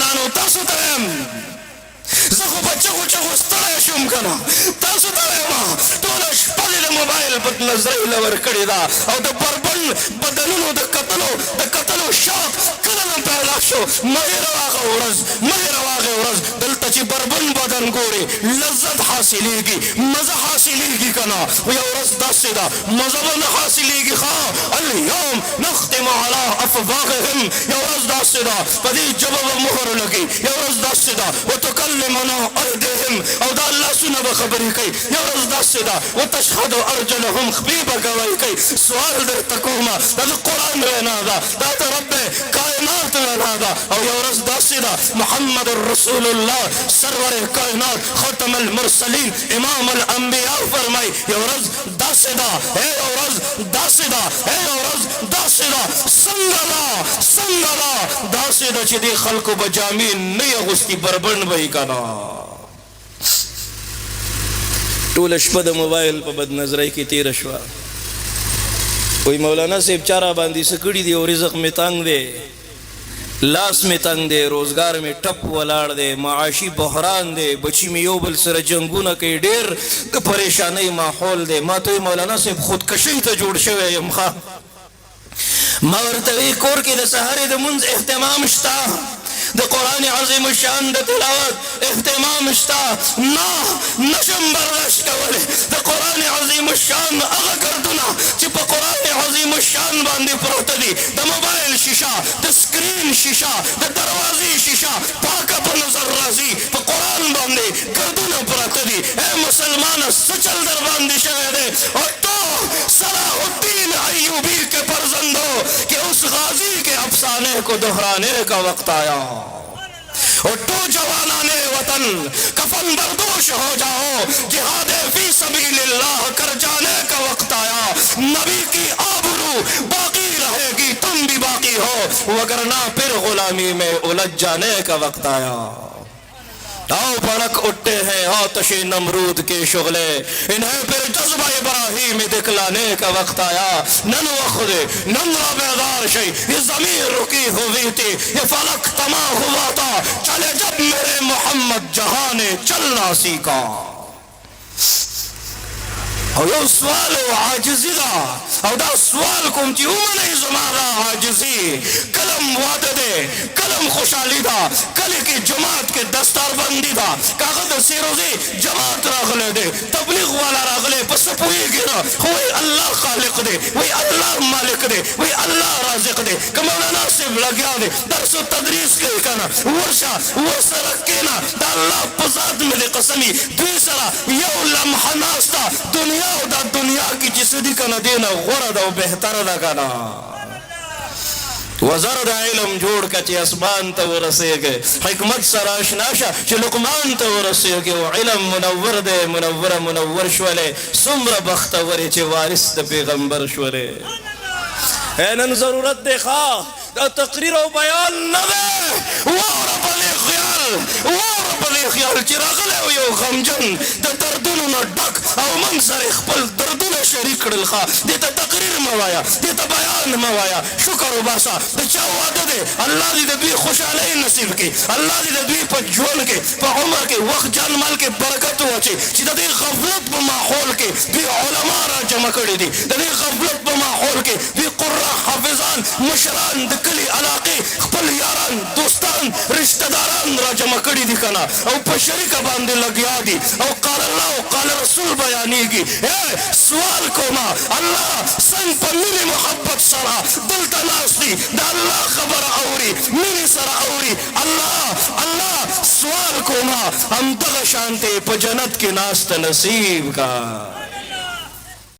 مسلمانانو تاسو ته زه خو په چغو چغو ستړی شوم که نه تاسو ته وایم ټوله شپه دې د موبایل بدنظرۍ له ورکړې ده او د بربنډ بدنونو د کتلو شوق کله نه پیدا شو مه هېروه هغه ورځ مه هېروه هغې ورځ دلته چې بربنډ بدن ګورې لذت حاصلېږي مزه حاصلېږي که نه خو یو ورځ داسې ده مزه به نه حاصلېږي ښه اليوم نختم على افواههم یو ورځ داسې ده په دې ژبه به مهر لګي یو ورځ داسې ده وتکلمنا ایدیهم او دا لاسونه به خبرې کوي یو ورځ داسې ده وتشهد ارجلهم خپې به ګواهي کوي سوال درته کومه دا د قرآن وینا ده دا د رب کائنات وینا ده او یو ورځ داسې ده محمد رسول الله سرور کائنات ختم المرسلین امام الانبیاء فرمای یو ورځ داسې ده یو ورځ داسې ده یو ورځ داسې ده څنګه ده داسې ده چې دې خلکو به جامې نه یې اغوستي بربنډ به یې که نه ټوله شپه د موبایل په بدنظرۍ کې تېره شوه وایي مولانا صاحب چا را باندې څه کړي دي او رزق مې تنګ دی لاس مې تنګ دی روزګار مې ټپ ولاړ دی معاشي بحران دی بچي مې یو بل سره جنګونه کوي ډېر د پریشانۍ ماحول دی ما ته وایي مولانا صاحب خودکشۍ ته جوړ شوی یم ښه ما ورته وی کور کې د سهارې د مونځ اهتمام شته د قرآن عظیم الشان د تلاوت اهتمام شته نه نشم برداشت کولی د قرآن عظیم الشان هغه ګردونه چې په قرآن عظیم الشان باندې پروته دي د موبایل شیشه د سکرین شیشه د دروازې شیشه پاکه په نظر راځي په قرآن باندې ګردونه پراته دي ای مسلمانه څه چل در باندې شوی دی او تو صلاح الدین ایوبی کے فرزندو کہ اس غازی کے افسانے کو دہرانے کا وقت آیا اور تو جوانان وطن کفن بردوش ہو جاؤ جہاد فی سبیل اللہ کر جانے کا وقت آیا نبی کی آبرو باقی رہے گی تم بھی باقی ہو وگرنہ پھر غلامی میں الجھ جانے کا وقت آیا آؤ بھڑک اٹھتے ہیں آتش نمرود کے شغلے انہیں پھر جذبہ ابراہیم دکھلانے کا وقت آیا نن وخد نن را بیدار شئی یہ زمین رکی ہوئی تھی یہ فلک تما ہوا تھا چلے جب میرے محمد جہاں نے چلنا سیکھا او یو سوال عاجزی دا او دا سوال کوم چې ومنئ زما دا عاجزي کلم واده دی کلم خوشحالي ده کله کې جماعت کې دستار بندي ده کاغه د سیروزي جماعت راغلی دی تبلیغ والا راغلی په څه پوهېږي نه خو وایي الله خالق دی وایي الله مالک دی وایي الله رازق دی که مولانا صاحب لګیا دی درس و تدریس کوي که نه ورشه ورسره کښېنه د الله په ذات مې د قسمي دوی سره یو لمحه ناسته دنیا او دا دنیا کی چې څه دي که نه دې نه غوره ده او بهتره ده که نه وزر د علم جوړ که چې اسمان ته ورسېږې حکمت سره اشنا شه چې لقمان ته ورسېږې او علم منور دی منور شولې څومره بختورې چې وارث د پیغمبر شولې نن ضرورت دی ښه دا تقریر او بیان نه دی واوره په دې خیال چې راغلی او یو غمجن د دردونو نه ډک او من سره خپل دردونه شریک کړل ښه دې ته تقریر مه وایه دې ته بیان مه وایه شکر وباسه د چا واده دی الله دې د دوی خوشحالۍ نصیب کړي الله دې د دوی په ژوند کې په عمر کې وخت جان مال کې برکت واچي چې د دې غفلت په ماحول کې دوی علما را جمع کړي دي د دې غفلت په ماحول کې دوی قره حافظان مشران د کلي علاقې خپل یاران دوستان رشته داران را جمع کړي دي که نه او په شریکه باندې لګیا دي او قال الله او قال رسول بیانېږي سوال کومه الله څنګ په مینې محبت سره دلته ناست دي د الله خبره اوري مینې سره اوري الله سوال کومه همدغه شانتې په جنت کې ناسته نصیب کا